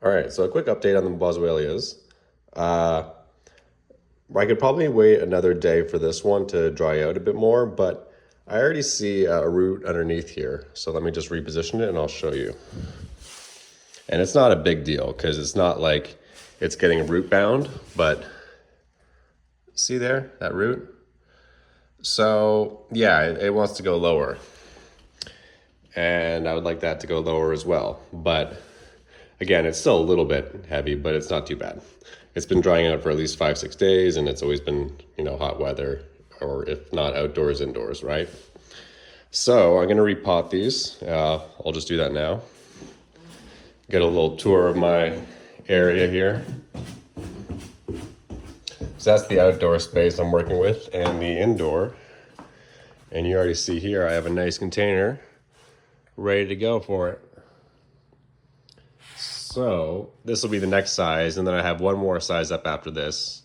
All right, so a quick update on the boswellias. I could probably wait another day for this one to dry out a bit more, but I already see a root underneath here. So let me just reposition it and I'll show you. And it's not a big deal because it's not like it's getting root bound, but see there, that root? So yeah, it wants to go lower. And I would like that to go lower as well. But again, it's still a little bit heavy, but it's not too bad. It's been drying out for at least 5-6 days, and it's always been, hot weather, or if not outdoors, indoors, right? So I'm gonna repot these. I'll just do that now. Get a little tour of my area here. So that's the outdoor space I'm working with, and the indoor. And you already see here, I have a nice container ready to go for it. So this will be the next size, and then I have one more size up after this.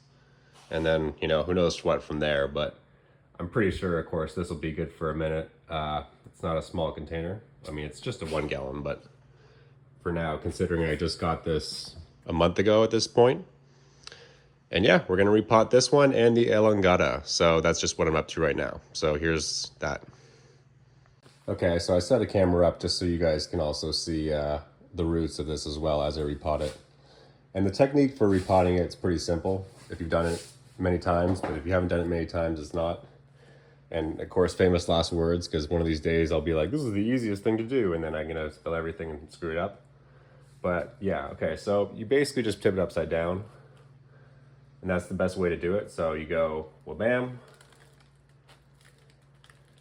And then, who knows what from there, but I'm pretty sure, of course, this will be good for a minute. It's not a small container. I mean, it's just a 1 gallon, but for now, considering I just got this a month ago at this point. And yeah, we're gonna repot this one and the Elongata. So that's just what I'm up to right now. So here's that. Okay, so I set a camera up just so you guys can also see the roots of this as well as I repot it. And the technique for repotting it's pretty simple if you've done it many times, but if you haven't done it many times, it's not. And of course, famous last words, because one of these days I'll be like, this is the easiest thing to do, and then I'm gonna spill everything and screw it up. But yeah, okay, so you basically just tip it upside down, and that's the best way to do it. So you go, well, bam,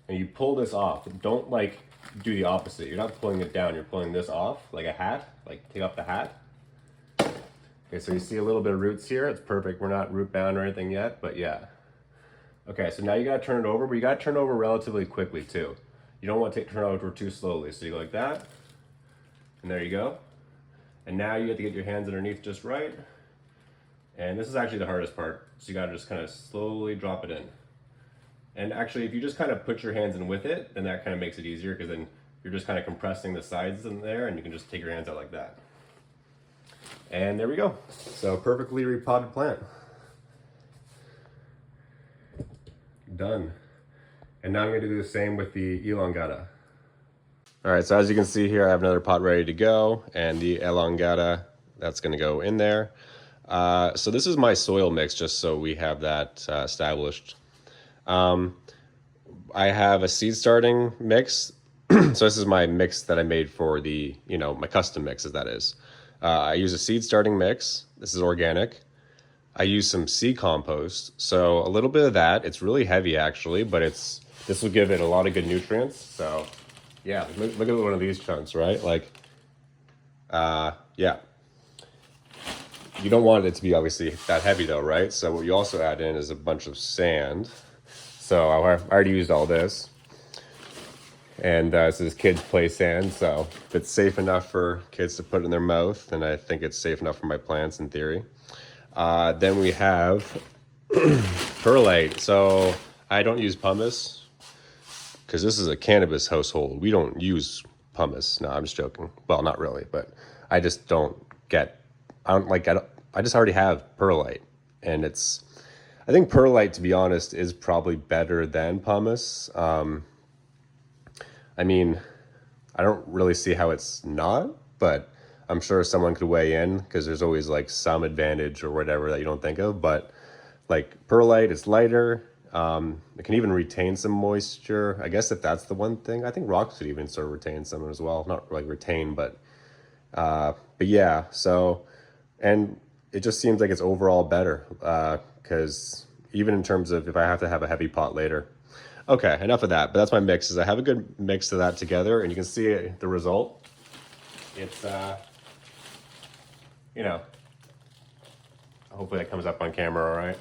and you pull this off. Don't like do the opposite. You're not pulling it down, you're pulling this off like a hat, like take off the hat. Okay, so you see a little bit of roots here. It's perfect. We're not root bound or anything yet, but yeah. Okay, so now you gotta turn it over, but you gotta turn it over relatively quickly too. You don't want to turn it over too slowly. So you go like that, and there you go. And now you have to get your hands underneath just right. And this is actually the hardest part. So you gotta just kind of slowly drop it in. And actually, if you just kind of put your hands in with it, then that kind of makes it easier because then you're just kind of compressing the sides in there and you can just take your hands out like that. And there we go. So perfectly repotted plant. Done. And now I'm going to do the same with the Elongata. All right, so as you can see here, I have another pot ready to go, and the Elongata, that's going to go in there. So this is my soil mix, just so we have that established. I have a seed starting mix. So this is my mix that I made for the, my custom mix, as that is. I use a seed starting mix. This is organic. I use some seed compost. So a little bit of that. It's really heavy actually, but this will give it a lot of good nutrients. So yeah, look at one of these chunks, right? Like, yeah. You don't want it to be obviously that heavy though, right? So what you also add in is a bunch of sand. So I already used all this. And this is kids play sand, so if it's safe enough for kids to put in their mouth, then I think it's safe enough for my plants in theory. Then we have perlite. So I don't use pumice because this is a cannabis household. We don't use pumice. No, I'm just joking. Well, not really, but I just don't get, I just already have perlite. And I think perlite, to be honest, is probably better than pumice. I mean, I don't really see how it's not, but I'm sure someone could weigh in because there's always like some advantage or whatever that you don't think of. But like perlite, it's lighter. It can even retain some moisture. I guess if that's the one thing, I think rocks could even sort of retain some as well. Not like retain, but yeah. So, and it just seems like it's overall better because even in terms of if I have to have a heavy pot later. Okay, enough of that, but that's my mix. Is I have a good mix of that together, and you can see the result. It's, hopefully that comes up on camera all right.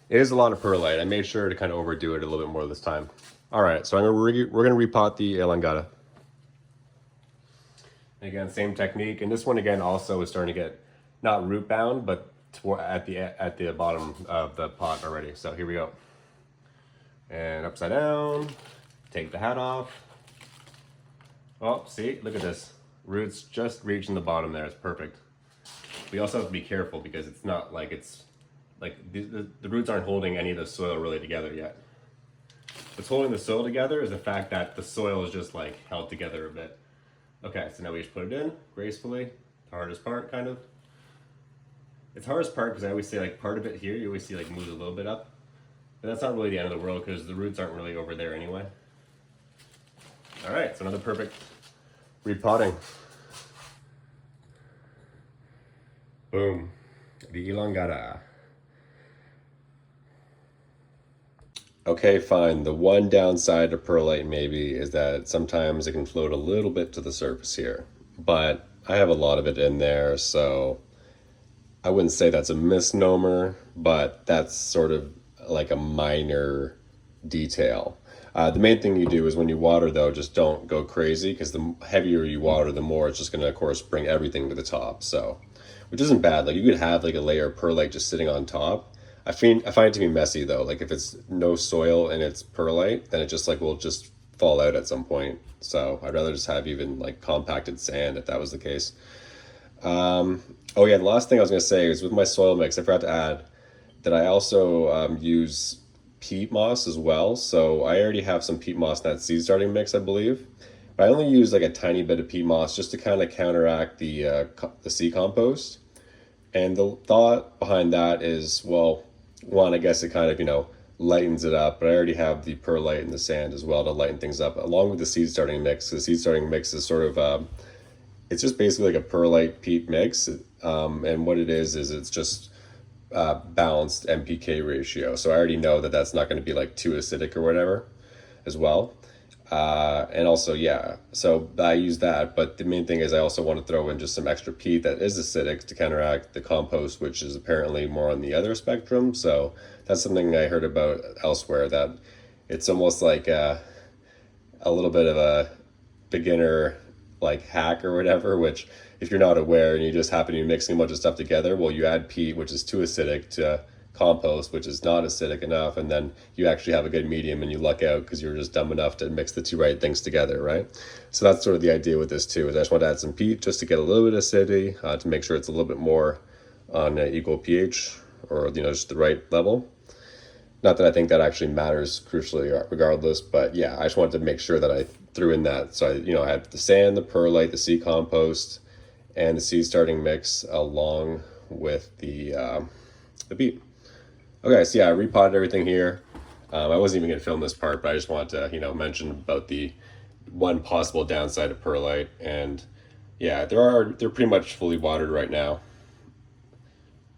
It is a lot of perlite. I made sure to kind of overdo it a little bit more this time. All right, so we're gonna repot the Elongata. Again, same technique, and this one again also is starting to get not root bound, but at the bottom of the pot already. So here we go. And upside down, take the hat off. Oh, see, look at this. Roots just reaching the bottom there. It's perfect. We also have to be careful because it's not like it's like the roots aren't holding any of the soil really together yet. What's holding the soil together is the fact that the soil is just like held together a bit. Okay, so now we just put it in gracefully. The hardest part, kind of. It's hardest part because I always say like part of it here, you always see like moves a little bit up. But that's not really the end of the world because the roots aren't really over there anyway. All right, so another perfect repotting. Boom, the Elongata. Okay, fine. The one downside to perlite maybe is that sometimes it can float a little bit to the surface here. But I have a lot of it in there, so I wouldn't say that's a misnomer, but that's sort of like a minor detail. The main thing you do is when you water though, just don't go crazy because the heavier you water, the more it's just gonna of course bring everything to the top. So, which isn't bad. Like you could have like a layer of perlite just sitting on top. I find it to be messy though. Like if it's no soil and it's perlite, then it just like will just fall out at some point. So I'd rather just have even like compacted sand if that was the case. Oh yeah, the last thing I was gonna say is with my soil mix, I forgot to add that I also use peat moss as well. So I already have some peat moss in that seed starting mix, I believe. But I only use like a tiny bit of peat moss just to kind of counteract the seed compost. And the thought behind that is, well, one, I guess it kind of, lightens it up, but I already have the perlite and the sand as well to lighten things up, along with the seed starting mix. The seed starting mix is sort of, it's just basically like a perlite peat mix. And what it is it's just balanced NPK ratio. So I already know that that's not going to be like too acidic or whatever as well. And also, yeah, so I use that, but the main thing is I also want to throw in just some extra peat that is acidic to counteract the compost, which is apparently more on the other spectrum. So that's something I heard about elsewhere, that it's almost like a little bit of a beginner like hack or whatever, which if you're not aware and you just happen to be mixing a bunch of stuff together, well, you add peat, which is too acidic, to compost, which is not acidic enough, and then you actually have a good medium and you luck out because you're just dumb enough to mix the two right things together, right? So that's sort of the idea with this too, is I just want to add some peat just to get a little bit of acidity, to make sure it's a little bit more on equal pH, or just the right level. Not that I think that actually matters crucially regardless, but yeah, I just wanted to make sure that I threw in that. So I had the sand, the perlite, the seed compost, and the seed starting mix along with the peat. Okay, so yeah, I repotted everything here. I wasn't even gonna film this part, but I just wanted to, mention about the one possible downside of perlite. And yeah, they're pretty much fully watered right now.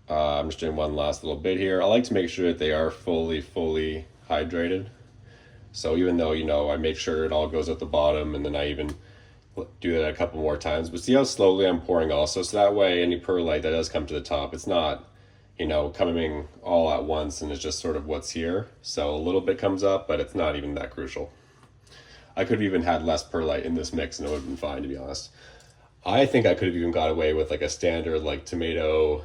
I'm just doing one last little bit here. I like to make sure that they are fully hydrated. So even though, I make sure it all goes at the bottom, and then I even do that a couple more times. But see how slowly I'm pouring also, so that way any perlite that does come to the top, it's not coming all at once and it's just sort of what's here. So a little bit comes up, but it's not even that crucial. I could have even had less perlite in this mix and it would have been fine, to be honest. I think I could have even got away with like a standard like tomato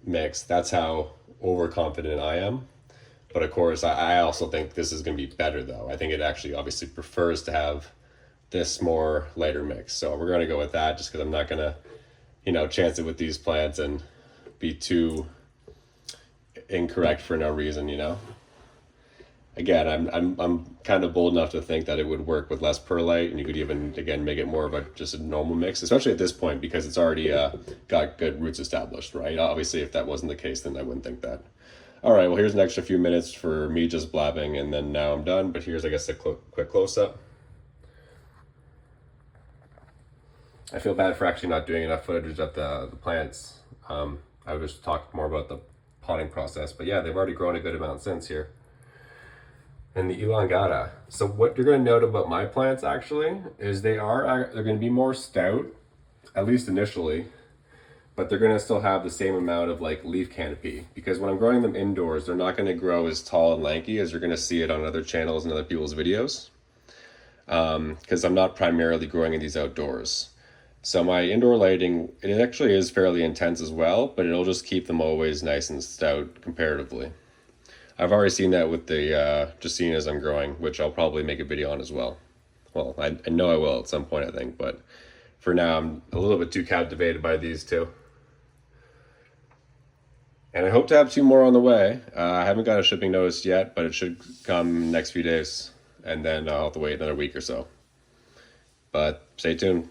mix. That's how overconfident I am. But of course, I also think this is going to be better though. I think it actually obviously prefers to have this more lighter mix. So we're going to go with that just because I'm not going to, chance it with these plants and be too incorrect for no reason, Again, I'm kind of bold enough to think that it would work with less perlite, and you could even, again, make it more of just a normal mix, especially at this point because it's already got good roots established, right? Obviously, if that wasn't the case, then I wouldn't think that. All right, well, here's an extra few minutes for me just blabbing, and then now I'm done. But here's, I guess, a quick close-up. I feel bad for actually not doing enough footage of the plants. I would just talk more about the potting process, but yeah, they've already grown a good amount since here. And the Elongata. So what you're going to note about my plants actually is they're going to be more stout, at least initially, but they're going to still have the same amount of like leaf canopy, because when I'm growing them indoors, they're not going to grow as tall and lanky as you're going to see it on other channels and other people's videos, because I'm not primarily growing in these outdoors. So my indoor lighting, it actually is fairly intense as well, but it'll just keep them always nice and stout comparatively. I've already seen that with the Dracaenas I'm growing, which I'll probably make a video on as well. Well, I know I will at some point, I think, but for now, I'm a little bit too captivated by these two. And I hope to have two more on the way. I haven't got a shipping notice yet, but it should come next few days. And then I'll have to wait another week or so. But stay tuned.